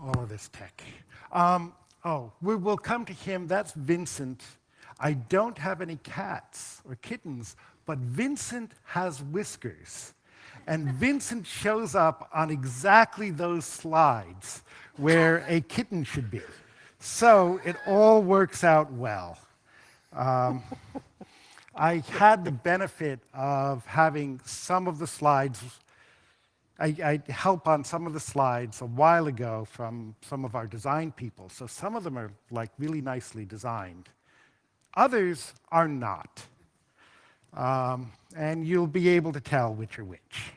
all of this tech. We'll come to him. That's Vincent. I don't have any cats or kittens, but Vincent has whiskers. And Vincent shows up on exactly those slides where a kitten should be. So it all works out well. I had the benefit of having some of the slides. I help on some of the slides a while ago from some of our design people. So some of them are like really nicely designed. Others are not. And you'll be able to tell which are which.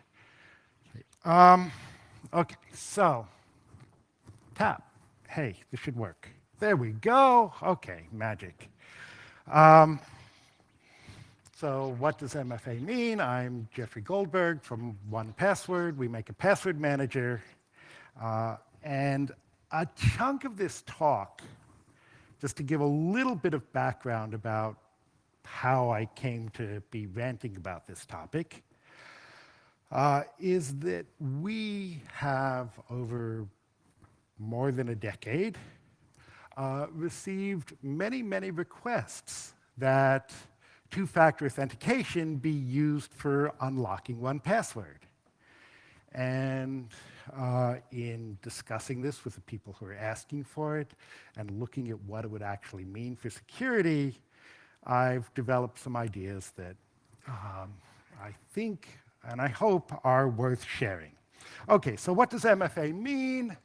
Okay, so tap. Hey, this should work. There we go. Okay, magic. So what does MFA mean? I'm Jeffrey Goldberg from 1Password. We make a password manager. And a chunk of this talk, just to give a little bit of background about how I came to be ranting about this topic, is that we have, over more than a decade, received many, many requests that two-factor authentication be used for unlocking 1Password. And in discussing this with the people who are asking for it and looking at what it would actually mean for security, I've developed some ideas that I think and I hope are worth sharing. Okay, so what does MFA mean?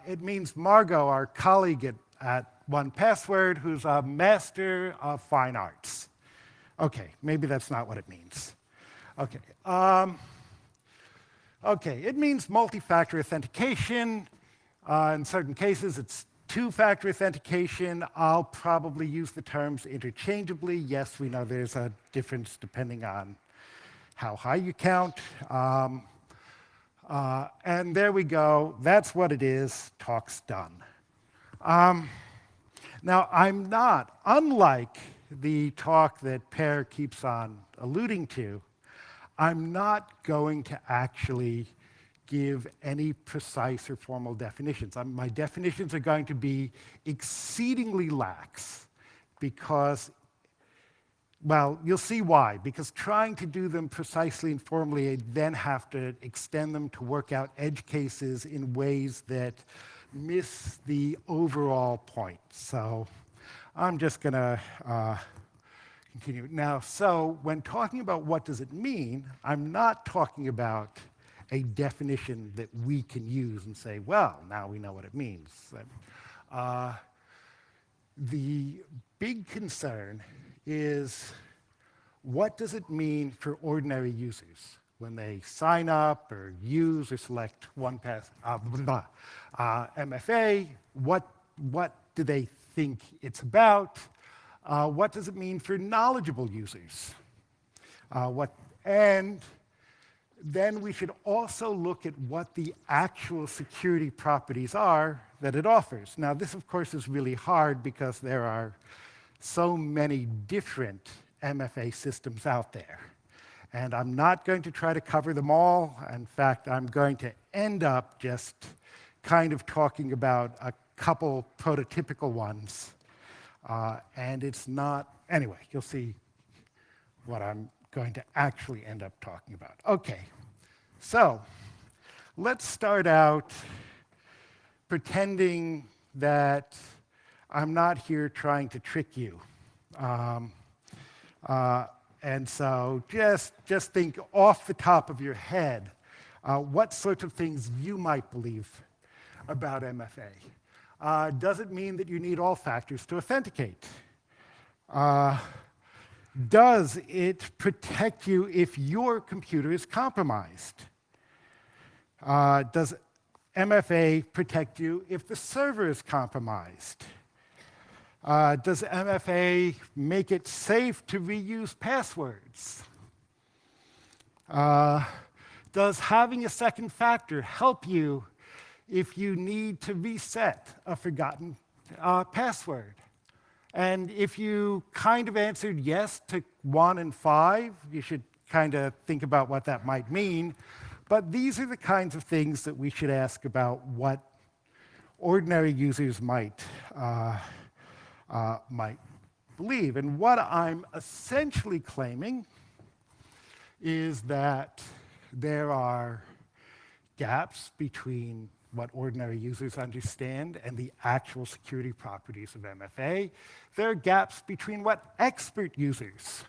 It means Margot, our colleague at 1Password, who's a master of fine arts. Okay, maybe that's not what it means. Okay, it means multi-factor authentication. In certain cases, it's two-factor authentication. I'll probably use the terms interchangeably. Yes, we know there's a difference depending on how high you count. And there we go. That's what it is. Talk's done. Now, I'm not, unlike the talk that Per keeps on alluding to, I'm not going to actually give any precise or formal definitions. My definitions are going to be exceedingly lax because, well, you'll see why. Because trying to do them precisely and formally, I then have to extend them to work out edge cases in ways that miss the overall point. So I'm just going to continue. Now, so when talking about what does it mean, I'm not talking about a definition that we can use and say, well, now we know what it means. The big concern is, what does it mean for ordinary users when they sign up or use or select MFA? What do they think it's about? What does it mean for knowledgeable users? And then we should also look at what the actual security properties are that it offers. Now, this, of course, is really hard because there are so many different MFA systems out there. And I'm not going to try to cover them all. In fact, I'm going to end up just kind of talking about a couple prototypical ones. And it's not, anyway, you'll see what I'm going to actually end up talking about. Okay, so let's start out pretending that I'm not here trying to trick you. And so just think off the top of your head what sorts of things you might believe about MFA. Does it mean that you need all factors to authenticate? Does it protect you if your computer is compromised? Does MFA protect you if the server is compromised? Does MFA make it safe to reuse passwords? Does having a second factor help you if you need to reset a forgotten password? And if you kind of answered yes to 1 and 5, you should kind of think about what that might mean. But these are the kinds of things that we should ask about what ordinary users might believe. And what I'm essentially claiming is that there are gaps between what ordinary users understand and the actual security properties of MFA. There are gaps between what expert users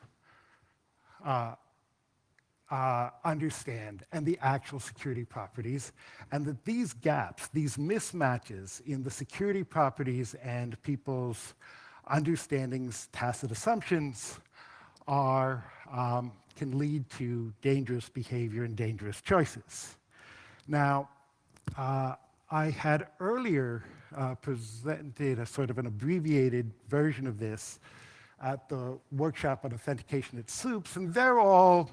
understand and the actual security properties, and that these gaps, these mismatches in the security properties and people's understandings, tacit assumptions, can lead to dangerous behavior and dangerous choices. Now, I had earlier presented a sort of an abbreviated version of this at the workshop on authentication at SOUPS, and they're all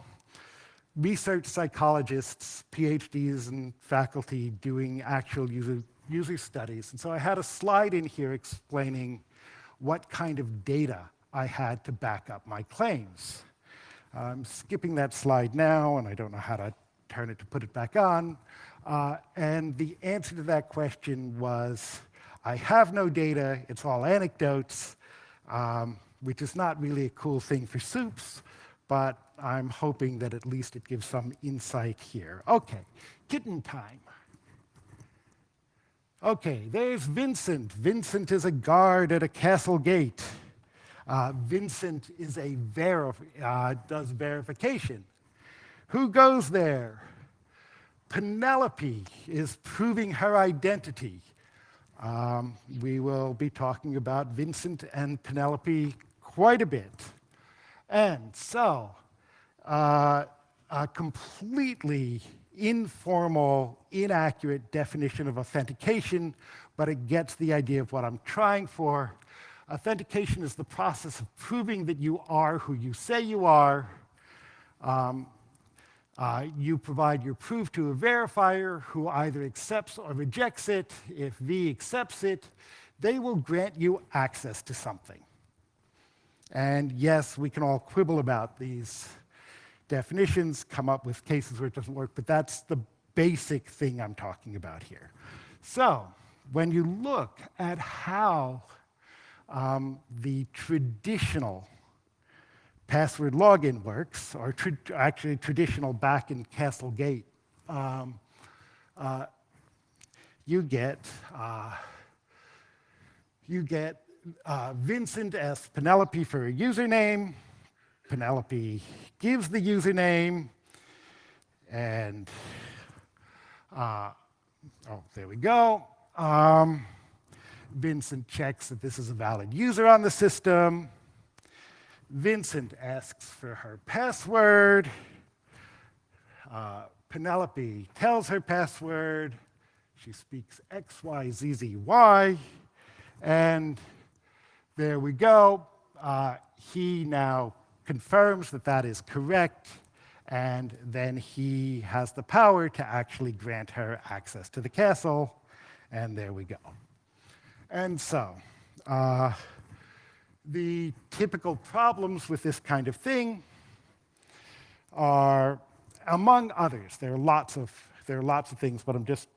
research psychologists, PhDs, and faculty doing actual user studies. And so I had a slide in here explaining what kind of data I had to back up my claims. I'm skipping that slide now, and I don't know how to turn it to put it back on. And the answer to that question was, I have no data, it's all anecdotes, which is not really a cool thing for SOUPS, but I'm hoping that at least it gives some insight here. Okay, kitten time. Okay, there's Vincent. Vincent is a guard at a castle gate. Vincent is does verification. Who goes there? Penelope is proving her identity. We will be talking about Vincent and Penelope quite a bit. And so, a completely informal, inaccurate definition of authentication, but it gets the idea of what I'm trying for. Authentication is the process of proving that you are who you say you are. You provide your proof to a verifier who either accepts or rejects it. If V accepts it, they will grant you access to something. And yes, we can all quibble about these definitions, come up with cases where it doesn't work, but that's the basic thing I'm talking about here. So when you look at how the traditional password login works, or actually traditional back in Castle Gate, you get Vincent asks Penelope for a username. Penelope gives the username, and there we go. Vincent checks that this is a valid user on the system. Vincent asks for her password. Penelope tells her password. She speaks X, Y, Z, Z, Y. And there we go. He now confirms that that is correct. And then he has the power to actually grant her access to the castle. And there we go. And so, the typical problems with this kind of thing are, among others, there are lots of things, but I'm just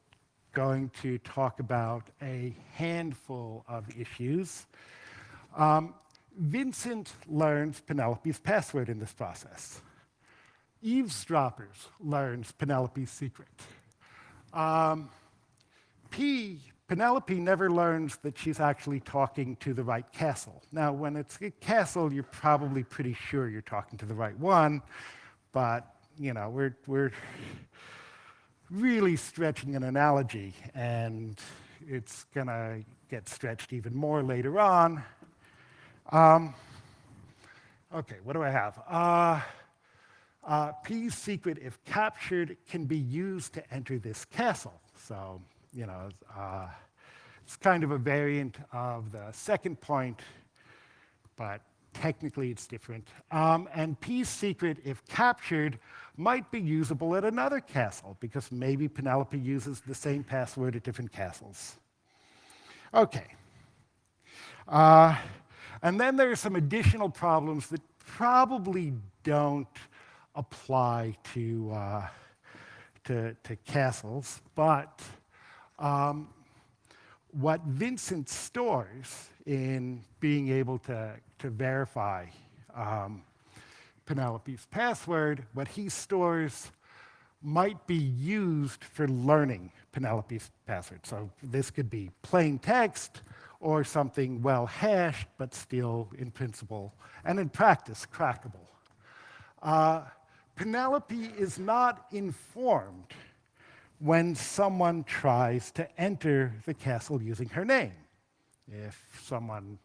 going to talk about a handful of issues. Vincent learns Penelope's password in this process. Eavesdroppers learns Penelope's secret. Penelope never learns that she's actually talking to the right castle. Now, when it's a castle, you're probably pretty sure you're talking to the right one, but we're really stretching an analogy, and it's gonna get stretched even more later on. Okay, what do I have? P's secret, if captured, can be used to enter this castle. So, it's kind of a variant of the second point, but technically it's different. And P's secret, if captured, might be usable at another castle, because maybe Penelope uses the same password at different castles. Okay. And then there are some additional problems that probably don't apply to castles, but what Vincent stores in being able to verify Penelope's password, what he stores might be used for learning Penelope's password. So this could be plain text or something well hashed, but still in principle and in practice crackable. Penelope is not informed when someone tries to enter the castle using her name. If someone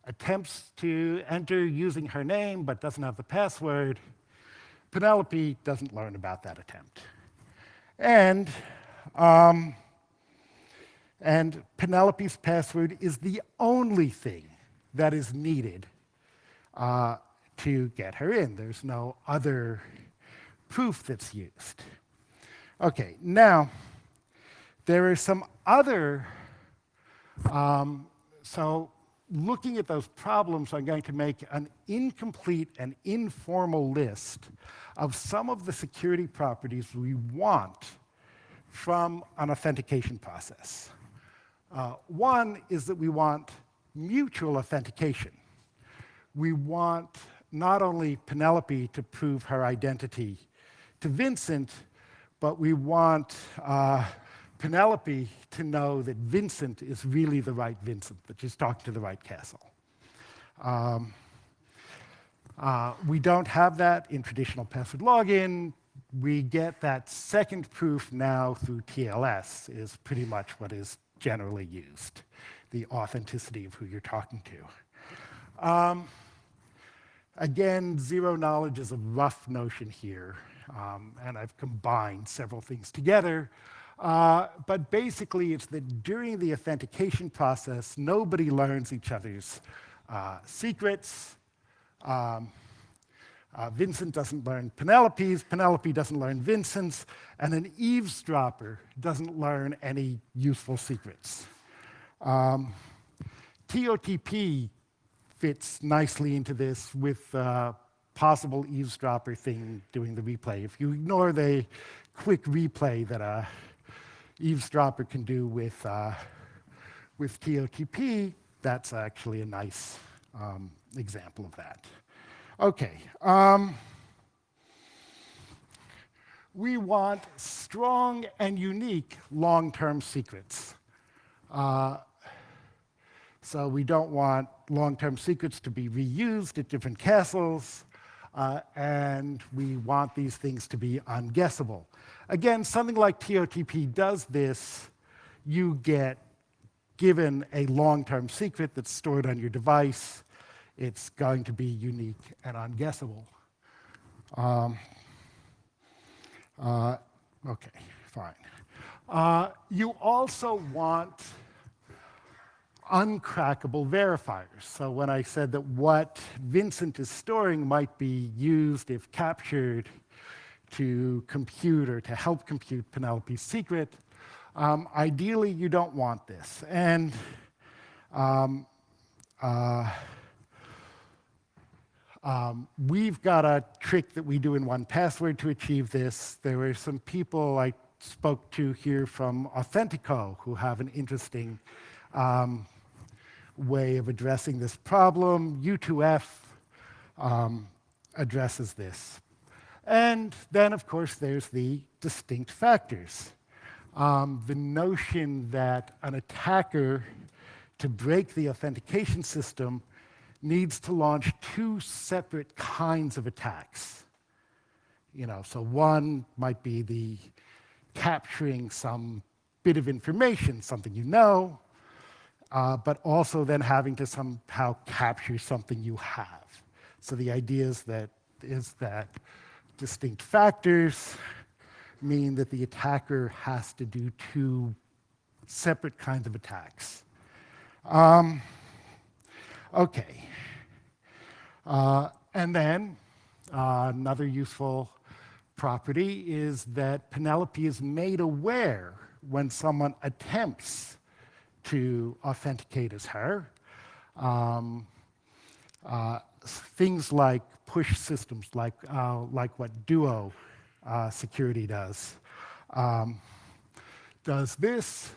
attempts to enter using her name but doesn't have the password, Penelope doesn't learn about that attempt. And Penelope's password is the only thing that is needed to get her in. There's no other proof that's used. Okay, now, there are some other, so looking at those problems, I'm going to make an incomplete and informal list of some of the security properties we want from an authentication process. One is that we want mutual authentication. We want not only Penelope to prove her identity to Vincent, but we want Penelope to know that Vincent is really the right Vincent, that she's talking to the right castle. We don't have that in traditional password login. We get that second proof now through TLS, is pretty much what is generally used, the authenticity of who you're talking to. Again, zero knowledge is a rough notion here, and I've combined several things together. But basically, it's that during the authentication process, nobody learns each other's secrets. Vincent doesn't learn Penelope's, Penelope doesn't learn Vincent's, and an eavesdropper doesn't learn any useful secrets. TOTP fits nicely into this with possible eavesdropper thing doing the replay. If you ignore the quick replay that a eavesdropper can do with TOTP, that's actually a nice example of that. Okay. We want strong and unique long-term secrets. So we don't want long-term secrets to be reused at different castles, and we want these things to be unguessable. Again, something like TOTP does this. You get given a long-term secret that's stored on your device. It's going to be unique and unguessable. Okay, fine. You also want uncrackable verifiers. So when I said that what Vincent is storing might be used, if captured, to compute or to help compute Penelope's secret, ideally you don't want this. And we've got a trick that we do in 1Password to achieve this. There were some people I spoke to here from Authentico who have an interesting way of addressing this problem. U2F addresses this. And then, of course, there's the distinct factors. The notion that an attacker, to break the authentication system, needs to launch two separate kinds of attacks. So one might be the capturing some bit of information, something you know, but also then having to somehow capture something you have. So the idea is that distinct factors mean that the attacker has to do two separate kinds of attacks. Okay. And then another useful property is that Penelope is made aware when someone attempts to authenticate as her. Things like push systems, like what Duo security does this.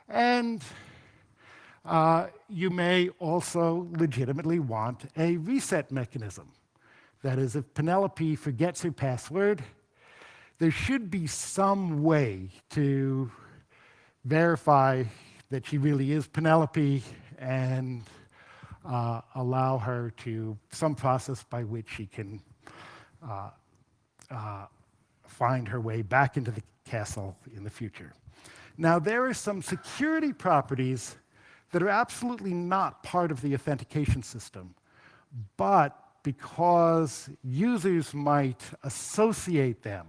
And You may also legitimately want a reset mechanism. That is, if Penelope forgets her password, there should be some way to verify that she really is Penelope and allow her to some process by which she can find her way back into the castle in the future. Now, there are some security properties that are absolutely not part of the authentication system, but because users might associate them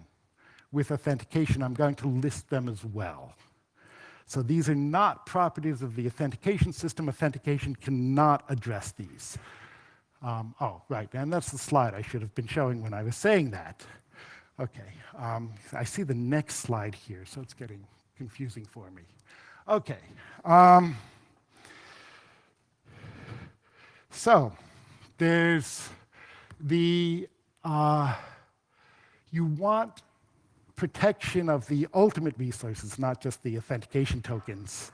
with authentication, I'm going to list them as well. So these are not properties of the authentication system. Authentication cannot address these. Oh, right, and that's the slide I should have been showing when I was saying that. Okay, I see the next slide here, so it's getting confusing for me. Okay, so there's the, you want protection of the ultimate resources, not just the authentication tokens,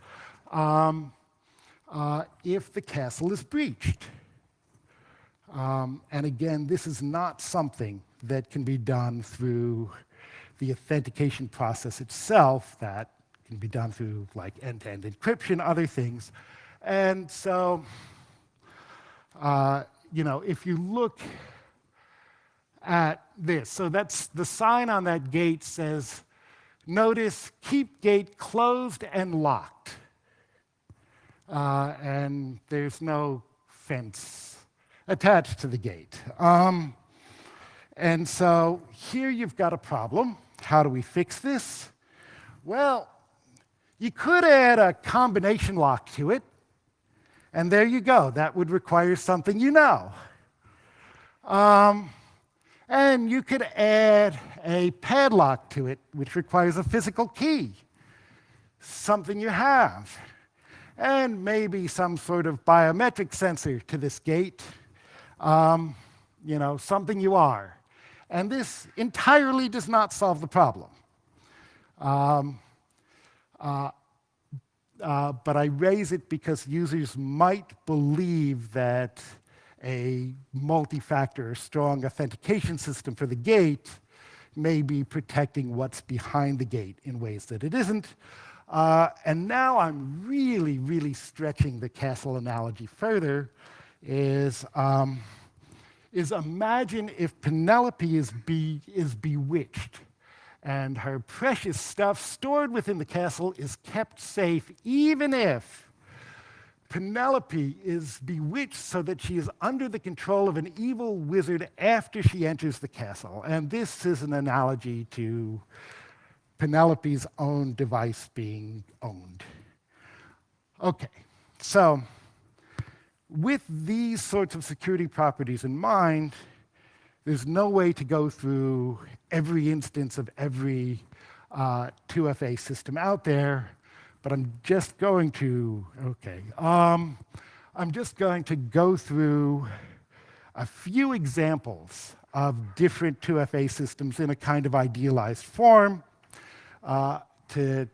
if the castle is breached. And again, this is not something that can be done through the authentication process itself. That can be done through like end-to-end encryption, other things. And so, if you look at this, so that's the sign on that gate says, notice, keep gate closed and locked. And there's no fence attached to the gate. And so here you've got a problem. How do we fix this? Well, you could add a combination lock to it, and there you go. That would require something you know. And you could add a padlock to it, which requires a physical key, something you have. And maybe some sort of biometric sensor to this gate, something you are. And this entirely does not solve the problem. But I raise it because users might believe that a multi-factor, strong authentication system for the gate may be protecting what's behind the gate in ways that it isn't. And now I'm really, really stretching the castle analogy further, is imagine if Penelope is bewitched and her precious stuff stored within the castle is kept safe, even if Penelope is bewitched so that she is under the control of an evil wizard after she enters the castle. And this is an analogy to Penelope's own device being owned. Okay, so with these sorts of security properties in mind, there's no way to go through every instance of every 2FA system out there, but I'm just going to, I'm just going to go through a few examples of different 2FA systems in a kind of idealized form to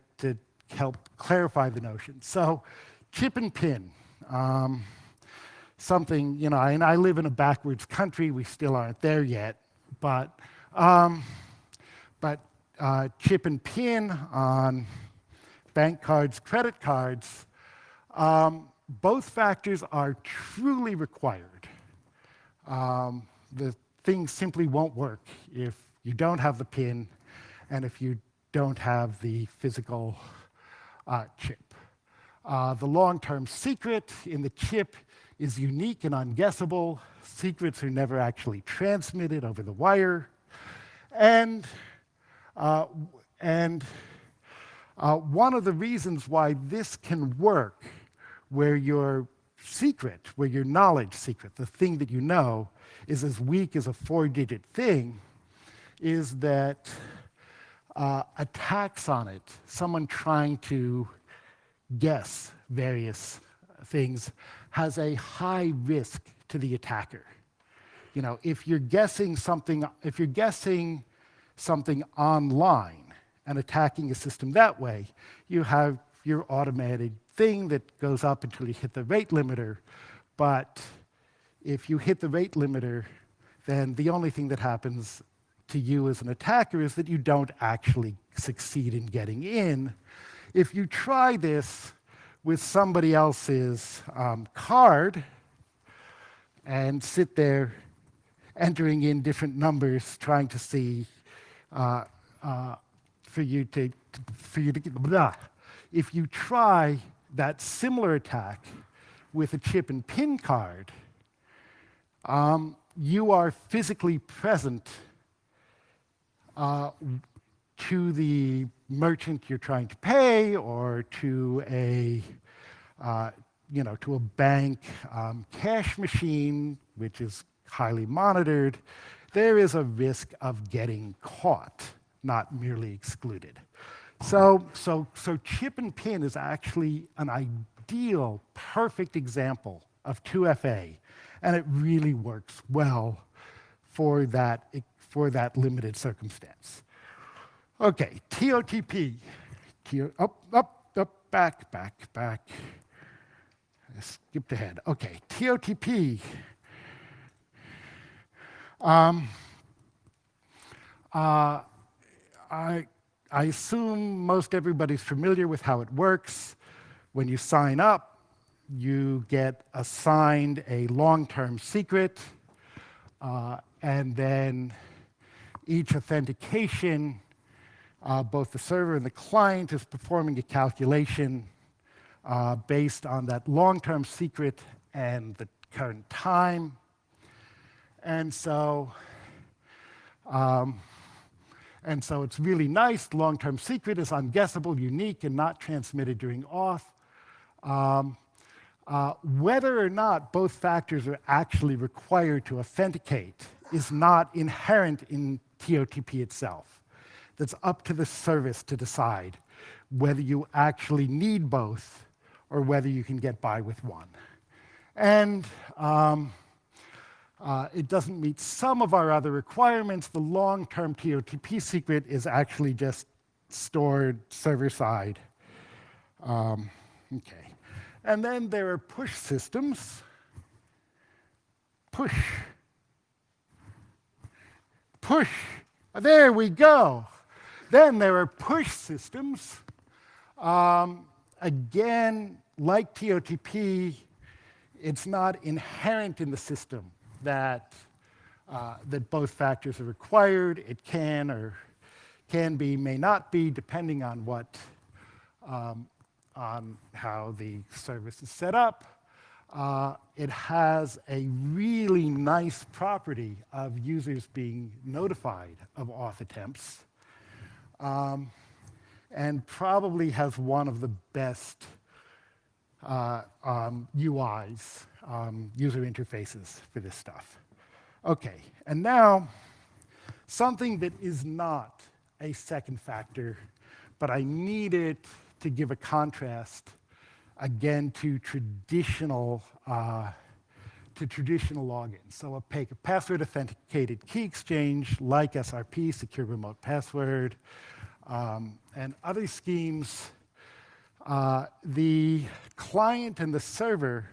help clarify the notion. So chip and pin. Something, and I live in a backwards country, we still aren't there yet, but chip and pin on bank cards, credit cards, both factors are truly required. The thing simply won't work if you don't have the pin and if you don't have the physical chip. The long-term secret in the chip is unique and unguessable. Secrets are never actually transmitted over the wire. And one of the reasons why this can work, where your secret, where your knowledge secret, the thing that you know, is as weak as a 4-digit thing, is that attacks on it, someone trying to guess various things, has a high risk to the attacker. If you're guessing something online and attacking a system that way, you have your automated thing that goes up until you hit the rate limiter. But if you hit the rate limiter, then the only thing that happens to you as an attacker is that you don't actually succeed in getting in. If you try this with somebody else's card and sit there entering in different numbers, trying to see for you to get blah. If you try that similar attack with a chip and pin card, you are physically present to the merchant you're trying to pay, or to a to a bank cash machine, which is highly monitored. There is a risk of getting caught, not merely excluded. So chip and pin is actually an ideal, perfect example of 2FA, and it really works well for that limited circumstance. Okay, TOTP. Back. I skipped ahead. Okay, TOTP. I assume most everybody's familiar with how it works. When you sign up, you get assigned a long-term secret, and then each authentication, both the server and the client is performing a calculation based on that long-term secret and the current time. And so it's really nice. The long-term secret is unguessable, unique, and not transmitted during auth. Whether or not both factors are actually required to authenticate is not inherent in TOTP itself. That's up to the service to decide whether you actually need both or whether you can get by with one. And it doesn't meet some of our other requirements. The long-term TOTP secret is actually just stored server-side. Okay. And then there are push systems. Push. There we go. Then there are push systems. Again, like TOTP, it's not inherent in the system that both factors are required. It can be, may not be, depending on on how the service is set up. It has a really nice property of users being notified of auth attempts, and probably has one of the best UIs, user interfaces for this stuff. Okay, and now something that is not a second factor, but I need it to give a contrast again to traditional logins. So a password authenticated key exchange like SRP, secure remote password, and other schemes. The client and the server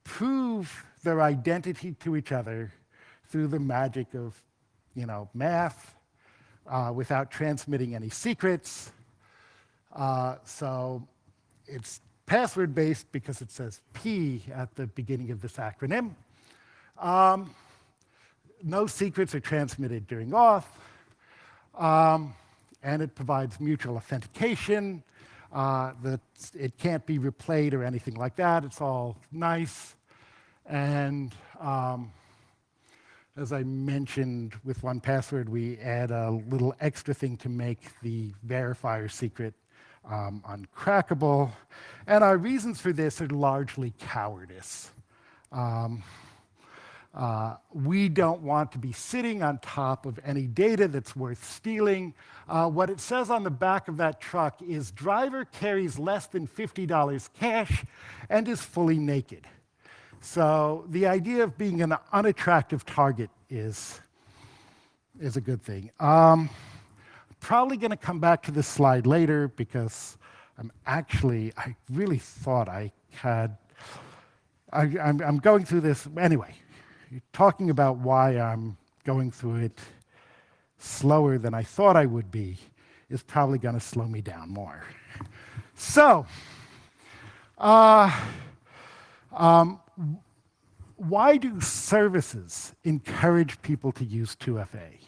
prove their identity to each other through the magic of, math, without transmitting any secrets. So it's password-based because it says P at the beginning of this acronym. No secrets are transmitted during auth, and it provides mutual authentication. It can't be replayed or anything like that. It's all nice. And as I mentioned with 1Password, we add a little extra thing to make the verifier secret uncrackable. And our reasons for this are largely cowardice. We don't want to be sitting on top of any data that's worth stealing. What it says on the back of that truck is driver carries less than $50 cash and is fully naked. So the idea of being an unattractive target is a good thing. Probably going to come back to this slide later because I really thought I had, I'm going through this, anyway, talking about why I'm going through it slower than I thought I would be is probably going to slow me down more. So, why do services encourage people to use 2FA?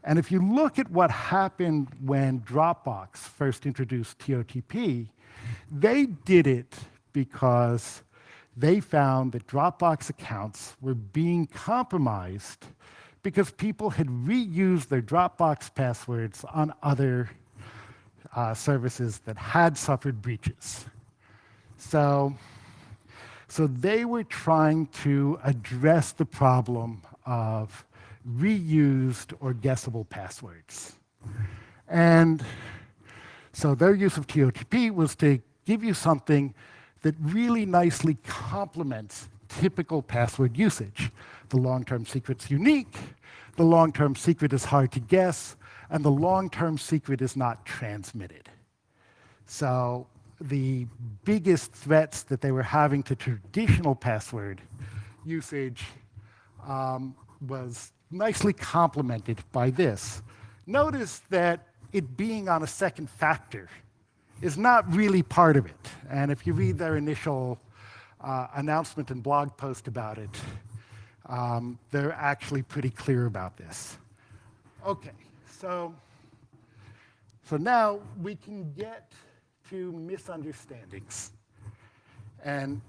And if you look at what happened when Dropbox first introduced TOTP, they did it because they found that Dropbox accounts were being compromised because people had reused their Dropbox passwords on other services that had suffered breaches. So they were trying to address the problem of reused or guessable passwords. And so their use of TOTP was to give you something that really nicely complements typical password usage. The long-term secret's unique, the long-term secret is hard to guess, and the long-term secret is not transmitted. So the biggest threats that they were having to traditional password usage was nicely complemented by this. Notice that it being on a second factor is not really part of it. And if you read their initial announcement and blog post about it, they're actually pretty clear about this. Okay, so now we can get to misunderstandings. And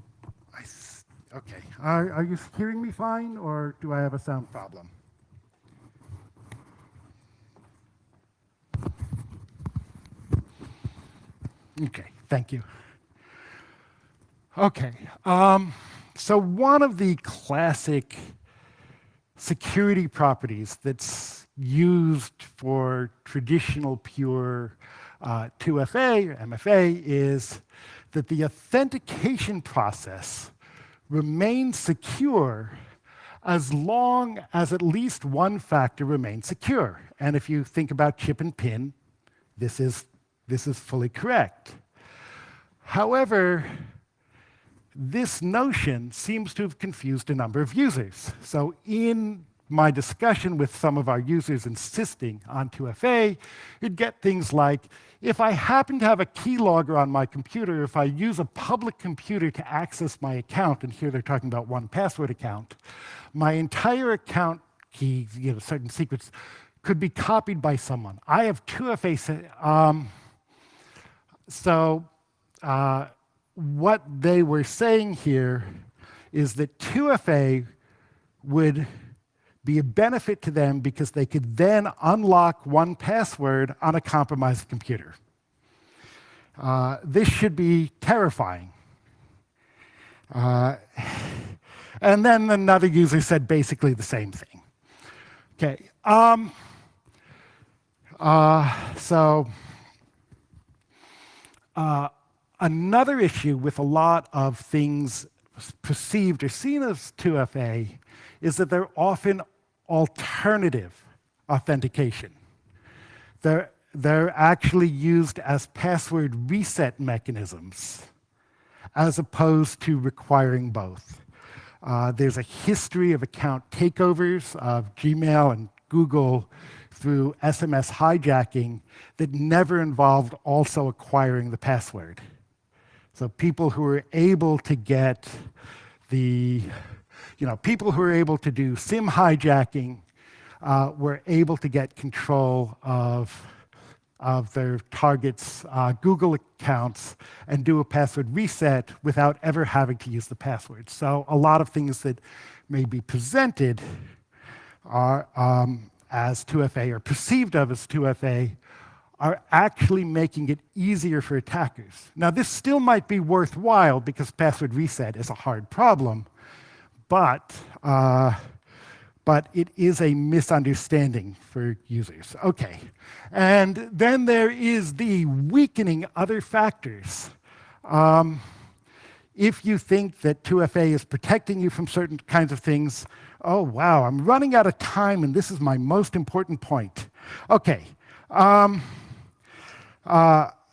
okay, are you hearing me fine, or do I have a sound problem? Okay, thank you. Okay, so one of the classic security properties that's used for traditional pure 2FA or MFA is that the authentication process remains secure as long as at least one factor remains secure. And if you think about chip and pin, this is fully correct. However, this notion seems to have confused a number of users. So in my discussion with some of our users insisting on 2FA, you'd get things like, if I happen to have a keylogger on my computer, if I use a public computer to access my account, and here they're talking about 1Password account, my entire account keys, certain secrets, could be copied by someone. I have 2FA. What they were saying here is that 2FA would be a benefit to them because they could then unlock 1Password on a compromised computer. This should be terrifying. And then another user said basically the same thing. Okay. Another issue with a lot of things perceived or seen as 2FA is that they're often alternative authentication. They're actually used as password reset mechanisms as opposed to requiring both. There's a history of account takeovers of Gmail and Google through SMS hijacking that never involved also acquiring the password. So people who were able to get people who were able to do SIM hijacking were able to get control of their targets' Google accounts and do a password reset without ever having to use the password. So a lot of things that may be presented are as 2FA or perceived of as 2FA are actually making it easier for attackers. Now, this still might be worthwhile because password reset is a hard problem, but it is a misunderstanding for users. Okay, and then there is the weakening other factors. If you think that 2FA is protecting you from certain kinds of things, oh wow, I'm running out of time and this is my most important point. Okay.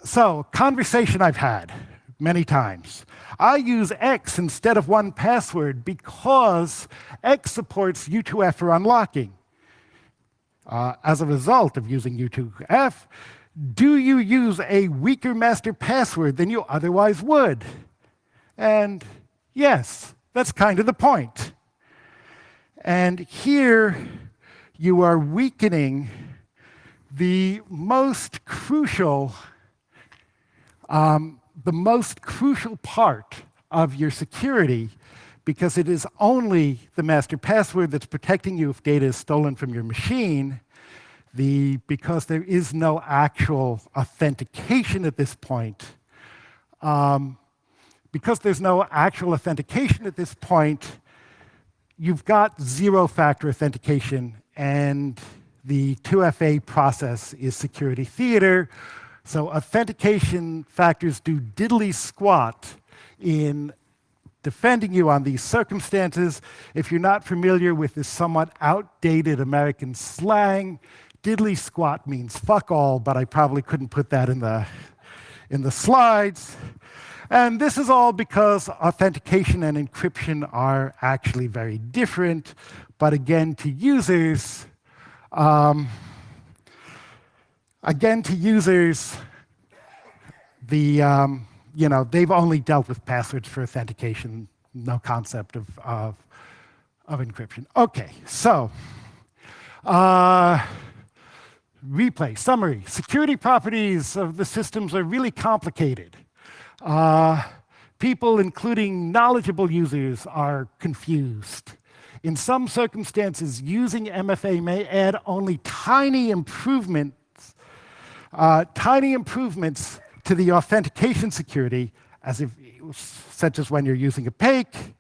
So, conversation I've had many times. I use X instead of 1Password because X supports U2F for unlocking. As a result of using U2F, do you use a weaker master password than you otherwise would? And yes, that's kind of the point. And here you are weakening the most crucial part of your security, because it is only the master password that's protecting you if data is stolen from your machine. Because there is no actual authentication at this point, you've got zero-factor authentication, and the 2FA process is security theater. So authentication factors do diddly squat in defending you on these circumstances. If you're not familiar with this somewhat outdated American slang, diddly squat means fuck all, but I probably couldn't put that in the slides. And this is all because authentication and encryption are actually very different. But again, to users, they've only dealt with passwords for authentication, no concept of encryption. Okay, so replay, summary. Security properties of the systems are really complicated. People, including knowledgeable users, are confused. In some circumstances, using MFA may add only tiny improvements to the authentication security, such as when you're using a PAKE.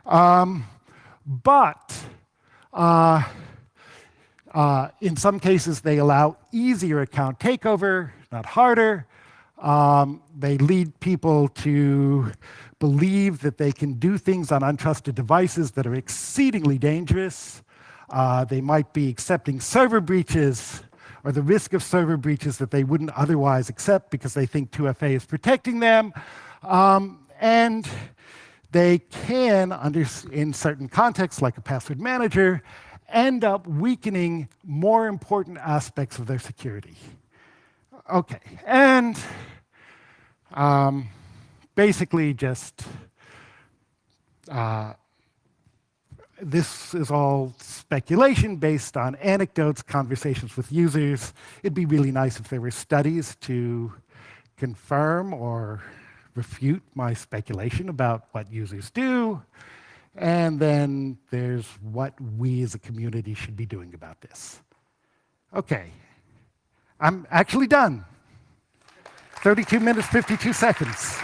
But in some cases, they allow easier account takeover, not harder. They lead people to believe that they can do things on untrusted devices that are exceedingly dangerous. They might be accepting server breaches or the risk of server breaches that they wouldn't otherwise accept because they think 2FA is protecting them. And they can, in certain contexts, like a password manager, end up weakening more important aspects of their security. Okay, and basically just this is all speculation based on anecdotes, conversations with users. It'd be really nice if there were studies to confirm or refute my speculation about what users do. And then there's what we as a community should be doing about this. Okay, I'm actually done. 32 minutes, 52 seconds.